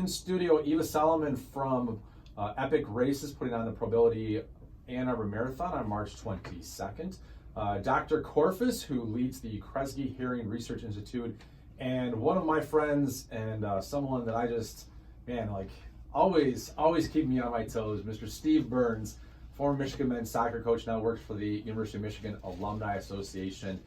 In studio, Eva Solomon from Epic Races putting on the Probability Ann Arbor Marathon on March 22nd. Dr. Corfas, who leads the Kresge Hearing Research Institute, and one of my friends and someone that I just, always keep me on my toes, Mr. Steve Burns, former Michigan men's soccer coach, now works for the University of Michigan Alumni Association.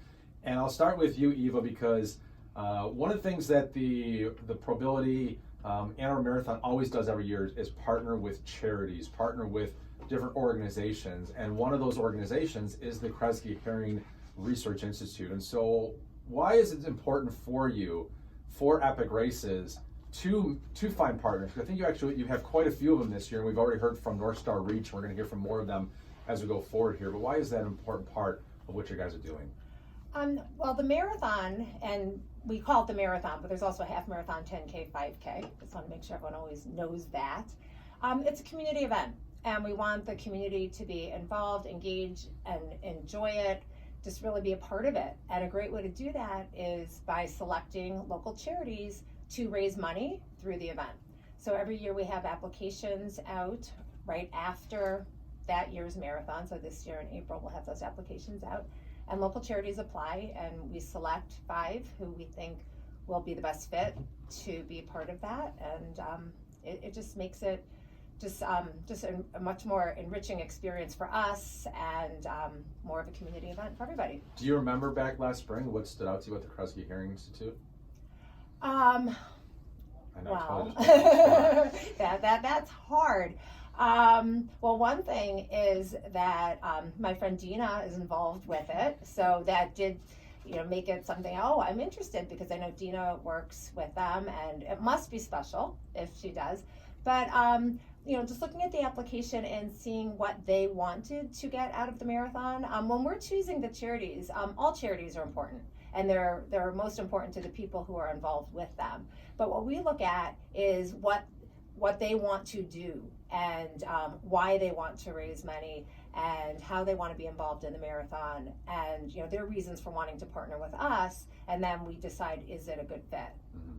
And I'll start with you, Eva, because one of the things that the Probability Ann Arbor Marathon always does every year is partner with charities, partner with different organizations, and one of those organizations is the Kresge Hearing Research Institute. And so why is it important for you, for Epic Races, to find partners? I think you have quite a few of them this year, and we've already heard from North Star Reach, and we're going to hear from more of them as we go forward here. But why is that an important part of what you guys are doing? Well, the marathon, and we call it the marathon, but there's also a half marathon, 10K, 5K. Just want to make sure everyone always knows that. It's a community event, and we want the community to be involved, engaged, and enjoy it, just really be a part of it. And a great way to do that is by selecting local charities to raise money through the event. So every year we have applications out right after that year's marathon. So this year in April, we'll have those applications out. And local charities apply, and we select 5 who we think will be the best fit to be part of that. And it just makes it just a much more enriching experience for us, and more of a community event for everybody. Do you remember back last spring what stood out to you at the Kresge Hearing Institute? Wow. That's hard. Well, one thing is that my friend Dina is involved with it, so that did, make it something. Oh, I'm interested because I know Dina works with them, and it must be special if she does. But just looking at the application and seeing what they wanted to get out of the marathon. When we're choosing the charities, all charities are important, and they're most important to the people who are involved with them. But what we look at is what they want to do, and why they want to raise money, and how they want to be involved in the marathon, and their reasons for wanting to partner with us, and then we decide, is it a good fit? Mm-hmm.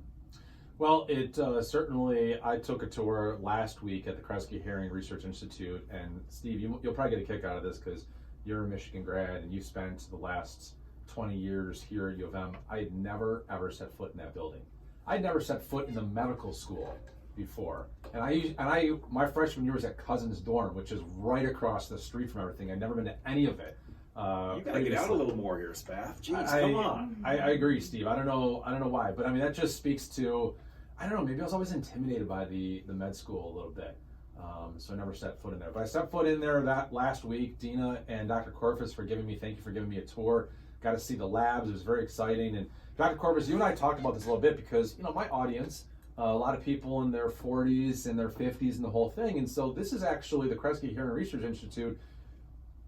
Well, it certainly, I took a tour last week at the Kresge Hearing Research Institute, and Steve, you'll probably get a kick out of this because you're a Michigan grad and you spent the last 20 years here at U of M. I had never ever set foot in that building. I'd never set foot in the medical school before, and my freshman year was at Cousin's dorm, which is right across the street from everything. I'd never been to any of it. You gotta get out a little more here, Spaff. Jeez, come on. I agree, Steve. I don't know why, but that just speaks to, maybe I was always intimidated by the med school a little bit. So I never set foot in there. But I set foot in there that last week. Dina and Dr. Corfas, thank you for giving me a tour. Got to see the labs. It was very exciting. And Dr. Corfas, you and I talked about this a little bit because, my audience, a lot of people in their 40s and their 50s and the whole thing. And so this is actually, the Kresge Hearing Research Institute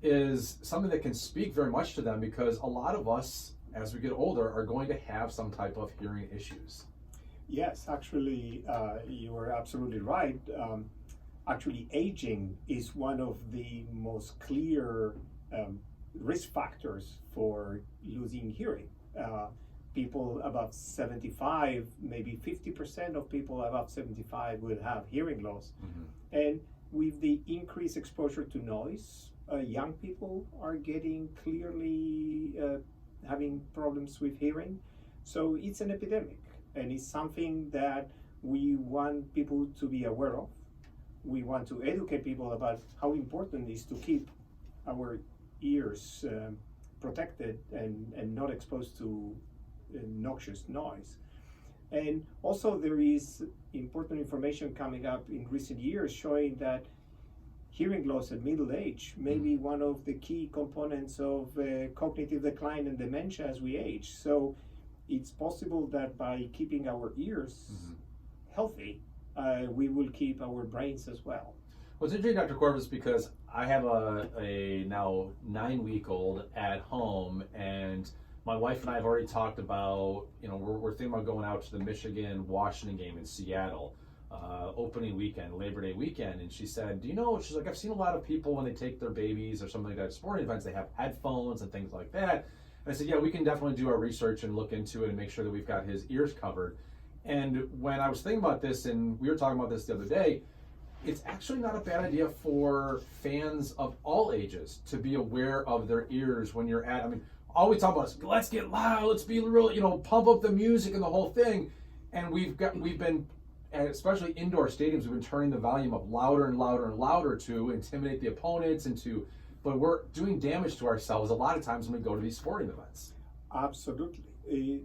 is something that can speak very much to them, because a lot of us, as we get older, are going to have some type of hearing issues. Yes, actually, you are absolutely right. Actually, aging is one of the most clear risk factors for losing hearing. People above 75, maybe 50% of people above 75 will have hearing loss. Mm-hmm. And with the increased exposure to noise, young people are getting clearly having problems with hearing. So it's an epidemic, and it's something that we want people to be aware of. We want to educate people about how important it is to keep our ears protected and not exposed to noxious noise. And also there is important information coming up in recent years showing that hearing loss at middle age may be one of the key components of cognitive decline and dementia as we age. So it's possible that by keeping our ears healthy, we will keep our brains as well. Well, it's interesting, Dr. Corfas, because I have a now 9-week-old at home, and my wife and I have already talked about, we're thinking about going out to the Michigan-Washington game in Seattle, opening weekend, Labor Day weekend, and she said, she's like, I've seen a lot of people when they take their babies or something like that, sporting events, they have headphones and things like that. And I said, yeah, we can definitely do our research and look into it and make sure that we've got his ears covered. And when I was thinking about this, and we were talking about this the other day, it's actually not a bad idea for fans of all ages to be aware of their ears when you're at, I mean, all we talk about is let's get loud, let's be real, pump up the music and the whole thing. And we've been, and especially indoor stadiums, we've been turning the volume up louder and louder and louder to intimidate the opponents but we're doing damage to ourselves a lot of times when we go to these sporting events. Absolutely. We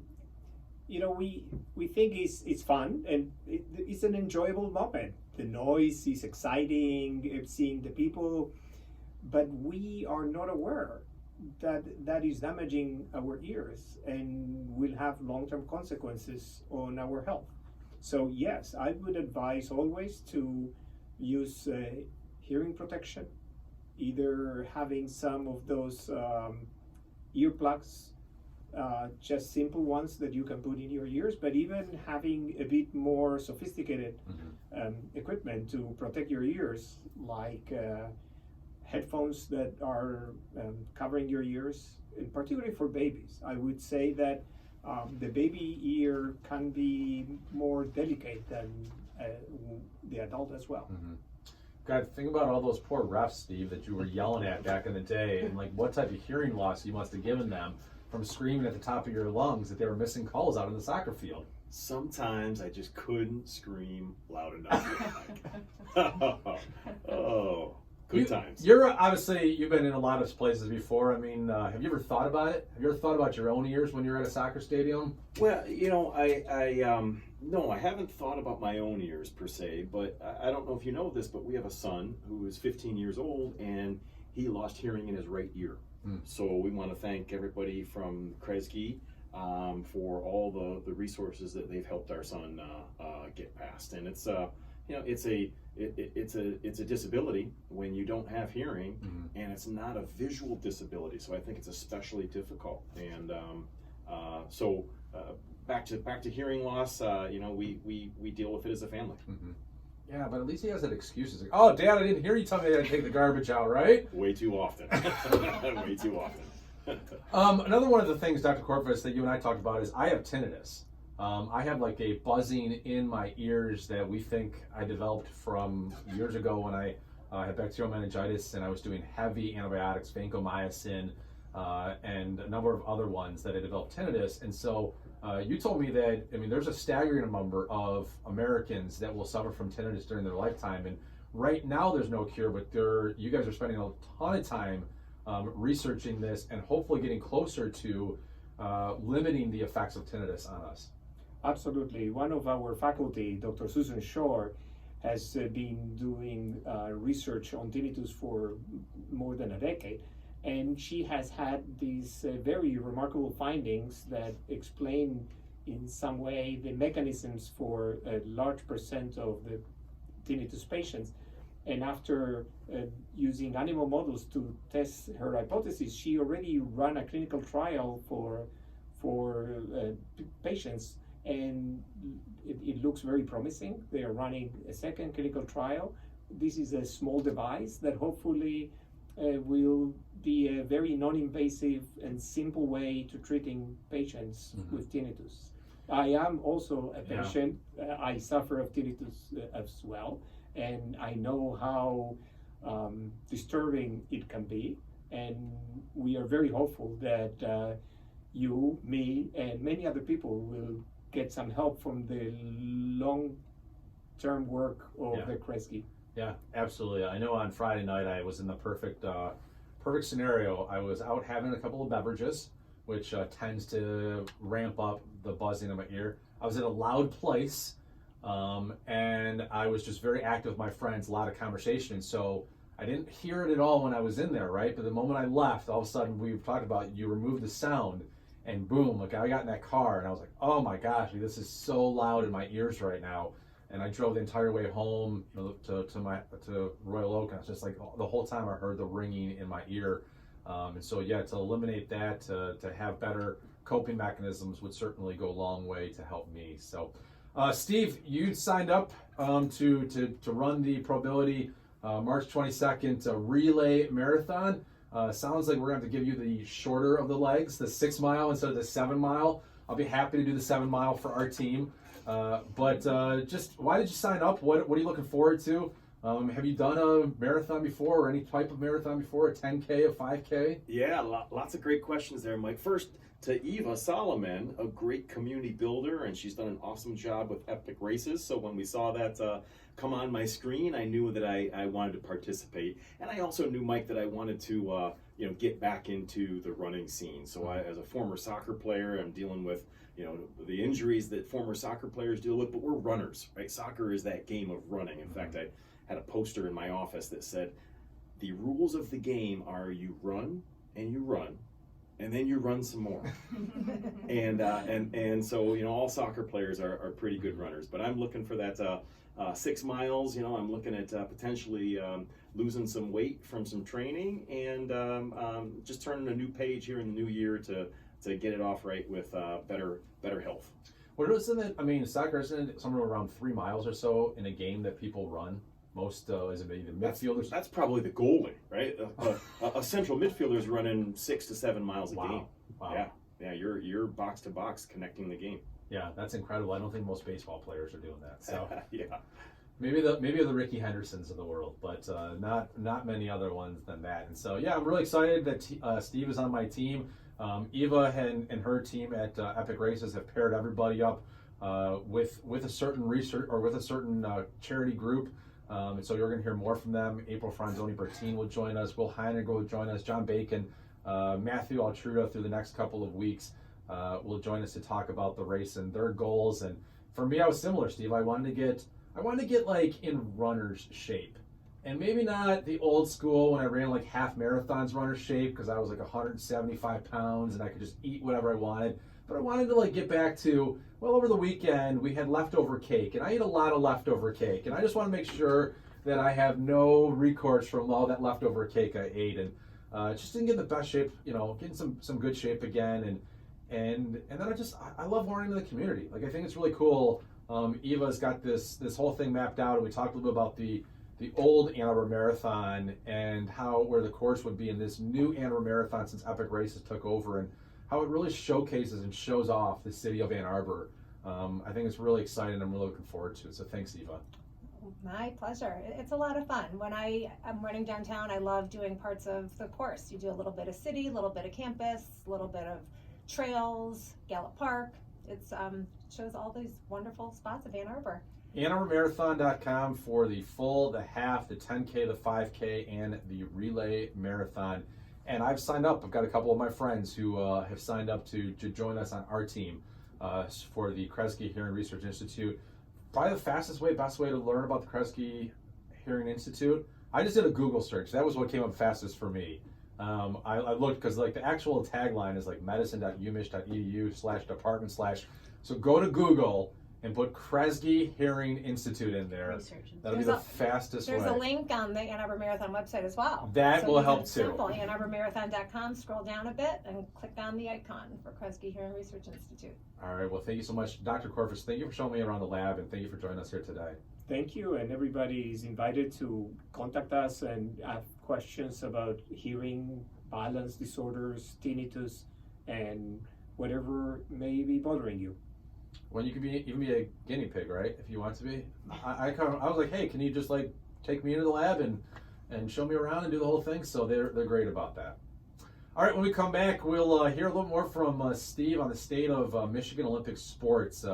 think it's fun and it's an enjoyable moment. The noise is exciting, seeing the people, but we are not aware that is damaging our ears and will have long-term consequences on our health. So yes, I would advise always to use hearing protection, either having some of those earplugs, just simple ones that you can put in your ears, but even having a bit more sophisticated equipment to protect your ears, like headphones that are covering your ears, and particularly for babies. I would say that the baby ear can be more delicate than the adult as well. Mm-hmm. God, think about all those poor refs, Steve, that you were yelling at back in the day, and like what type of hearing loss you must have given them from screaming at the top of your lungs that they were missing calls out in the soccer field. Sometimes I just couldn't scream loud enough. Oh, good times. You're obviously, you've been in a lot of places before. I mean, have you ever thought about it? Have you ever thought about your own ears when you're at a soccer stadium? Well, no, I haven't thought about my own ears per se, but I don't know if you know this, but we have a son who is 15 years old and he lost hearing in his right ear. So we want to thank everybody from Kresge for all the resources that they've helped our son get past. And it's it's a disability when you don't have hearing, and it's not a visual disability. So I think it's especially difficult. And so back to hearing loss. We deal with it as a family. Mm-hmm. Yeah, but at least he has that excuse. It's like, oh, Dad, I didn't hear you tell me I had to take the garbage out, right? Way too often. Way too often. Another one of the things, Dr. Corfas, that you and I talked about is I have tinnitus. I have like a buzzing in my ears that we think I developed from years ago when I had bacterial meningitis and I was doing heavy antibiotics, vancomycin, and a number of other ones that I developed tinnitus. And so you told me that, I mean, there's a staggering number of Americans that will suffer from tinnitus during their lifetime. And right now there's no cure, but you guys are spending a ton of time researching this and hopefully getting closer to limiting the effects of tinnitus on us. Absolutely. One of our faculty, Dr. Susan Shore, has been doing research on tinnitus for more than a decade. And she has had these very remarkable findings that explain in some way the mechanisms for a large percent of the tinnitus patients. And after using animal models to test her hypothesis, she already ran a clinical trial for patients, and it looks very promising. They are running a second clinical trial. This is a small device that hopefully will be a very non-invasive and simple way to treating patients with tinnitus. I am also a patient. I suffer of tinnitus as well, and I know how disturbing it can be. And we are very hopeful that you, me, and many other people will get some help from the long-term work of the Kresge. Yeah, absolutely. I know on Friday night I was in the perfect scenario. I was out having a couple of beverages, which tends to ramp up the buzzing in my ear. I was in a loud place, and I was just very active with my friends, a lot of conversation. And so I didn't hear it at all when I was in there, right? But the moment I left, all of a sudden we've talked about you remove the sound, and boom, like I got in that car and I was like, oh my gosh, this is so loud in my ears right now. And I drove the entire way home to Royal Oak, and I was just like, the whole time I heard the ringing in my ear. And so, yeah, to eliminate that, to have better coping mechanisms would certainly go a long way to help me. So, Steve, you signed up to run the Probability March 22nd relay marathon. Sounds like we're going to have to give you the shorter of the legs, the 6 mile instead of the 7 mile. I'll be happy to do the 7 mile for our team. Just why did you sign up? What are you looking forward to? Have you done a marathon before, or any type of marathon before? A 10K, a 5K? Yeah, lots of great questions there, Mike. First, to Eva Solomon, a great community builder, and she's done an awesome job with Epic Races. So when we saw that come on my screen, I knew that I wanted to participate, and I also knew, Mike, that I wanted to get back into the running scene. So as a former soccer player, I'm dealing with the injuries that former soccer players deal with, but we're runners, right? Soccer is that game of running. In fact, I had a poster in my office that said, the rules of the game are you run and you run, and then you run some more. and so all soccer players are pretty good runners, but I'm looking for that 6 miles. I'm looking at potentially losing some weight from some training, and just turning a new page here in the new year to get it off right with better health. What isn't it? I mean, soccer isn't it somewhere around 3 miles or so in a game that people run? Most is it the midfielders? That's probably the goalie, right? A central midfielder is running 6 to 7 miles a game. Wow. Yeah. You're box to box connecting the game. Yeah, that's incredible. I don't think most baseball players are doing that. So yeah, maybe the Ricky Hendersons of the world, but not many other ones than that. And so I'm really excited that Steve is on my team. Eva and her team at Epic Races have paired everybody up with a certain research or with a certain charity group. And so you're going to hear more from them. April Franzoni Bertine will join us. Will Heiniger will join us. John Bacon, Matthew Altruda through the next couple of weeks will join us to talk about the race and their goals. And for me, I was similar, Steve. I wanted to get like in runner's shape, and maybe not the old school when I ran like half marathons runner shape because I was like 175 pounds and I could just eat whatever I wanted. But I wanted to like get back to, well, over the weekend we had leftover cake, and I eat a lot of leftover cake, and I just want to make sure that I have no recourse from all that leftover cake I ate, and just didn't get in the best shape, getting some good shape again, and then I love learning the community. Like I think it's really cool. Eva's got this whole thing mapped out, and we talked a little bit about the old Ann Arbor Marathon and where the course would be in this new Ann Arbor Marathon since Epic Races took over, and how it really showcases and shows off the city of Ann Arbor. I think it's really exciting. I'm really looking forward to it. So thanks, Eva. My pleasure. It's a lot of fun. When I'm running downtown, I love doing parts of the course. You do a little bit of city, a little bit of campus, a little bit of trails, Gallup Park. It shows all these wonderful spots of Ann Arbor. AnnArborMarathon.com for the full, the half, the 10K, the 5K, and the relay marathon. And I've signed up. I've got a couple of my friends who have signed up to join us on our team for the Kresge Hearing Research Institute. Probably the best way to learn about the Kresge Hearing Institute. I just did a Google search. That was what came up fastest for me. I looked because like the actual tagline is like medicine.umich.edu/department/ So go to Google and put Kresge Hearing Institute in there. That'll be the fastest way. There's a link on the Ann Arbor Marathon website as well. That will help too. Simple. AnnArborMarathon.com. Scroll down a bit and click on the icon for Kresge Hearing Research Institute. All right. Well, thank you so much, Dr. Corfas. Thank you for showing me around the lab, and thank you for joining us here today. Thank you, and everybody is invited to contact us and ask questions about hearing, balance disorders, tinnitus, and whatever may be bothering you. Well, you can even be a guinea pig, right? If you want to be. I was like, hey, can you just like take me into the lab and show me around and do the whole thing? So they're great about that. All right, when we come back, we'll hear a little more from Steve on the state of Michigan Olympic sports.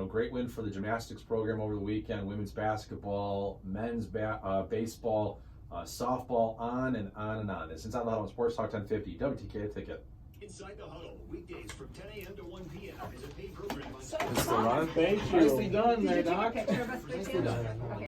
Great win for the gymnastics program over the weekend, women's basketball, men's baseball, softball, on and on and on. This is Inside the Huddle on Sports Talk 1050, WTK Ticket. Inside the Huddle, weekdays from 10 a.m. to 1 p.m. is a paid program on So Mr. Ron, Thank you. Nicely done there, Did you take a Doc. picture of us, please? Nicely done. Okay.